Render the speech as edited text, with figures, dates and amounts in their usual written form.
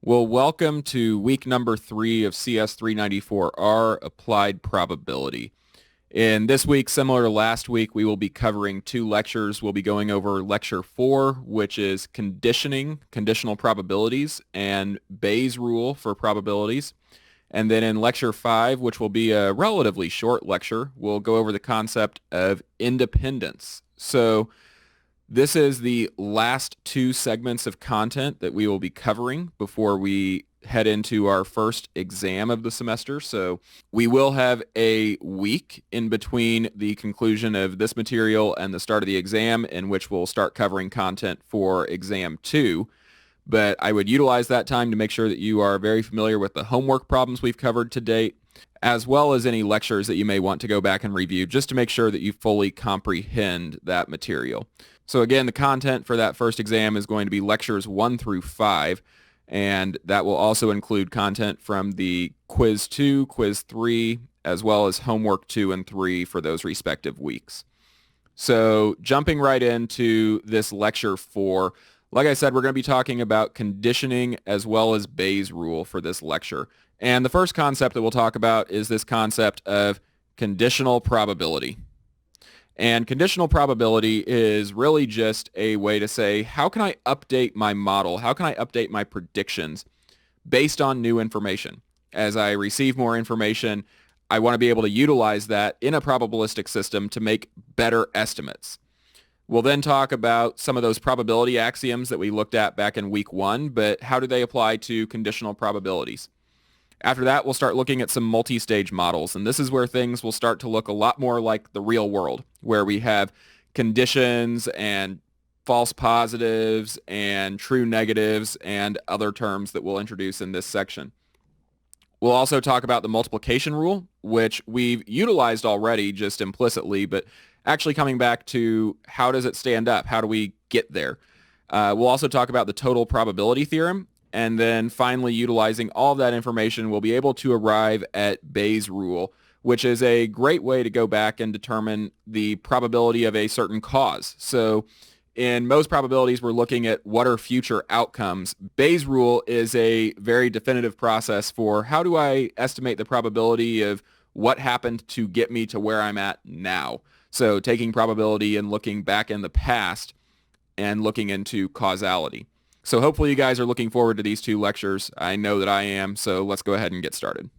Well, welcome to week number 3 of CS394R, Applied Probability. In this week, similar to last week, we will be covering 2 lectures. We'll be going over lecture 4, which is conditioning, conditional probabilities, and Bayes' rule for probabilities. And then in lecture 5, which will be a relatively short lecture, we'll go over the concept of independence. So this is the last 2 segments of content that we will be covering before we head into our first exam of the semester. So we will have a week in between the conclusion of this material and the start of the exam, in which we'll start covering content for exam 2. But I would utilize that time to make sure that you are very familiar with the homework problems we've covered to date, as well as any lectures that you may want to go back and review, just to make sure that you fully comprehend that material. So again, the content for that first exam is going to be lectures 1 through 5, and that will also include content from the quiz 2, quiz 3, as well as homework 2 and 3 for those respective weeks. So jumping right into this lecture 4, like I said, we're going to be talking about conditioning as well as Bayes' rule for this lecture. And the first concept that we'll talk about is this concept of conditional probability. And conditional probability is really just a way to say, how can I update my model? How can I update my predictions based on new information? As I receive more information, I want to be able to utilize that in a probabilistic system to make better estimates. We'll then talk about some of those probability axioms that we looked at back in week 1, but how do they apply to conditional probabilities? After that, we'll start looking at some multi-stage models, and this is where things will start to look a lot more like the real world, where we have conditions and false positives and true negatives and other terms that we'll introduce in this section. We'll also talk about the multiplication rule, which we've utilized already just implicitly, but actually coming back to how does it stand up? How do we get there? We'll also talk about the total probability theorem, and then finally utilizing all of that information, we'll be able to arrive at Bayes' rule, which is a great way to go back and determine the probability of a certain cause. So in most probabilities, we're looking at what are future outcomes. Bayes' rule is a very definitive process for how do I estimate the probability of what happened to get me to where I'm at now. So taking probability and looking back in the past and looking into causality. So hopefully you guys are looking forward to these 2 lectures. I know that I am, so let's go ahead and get started.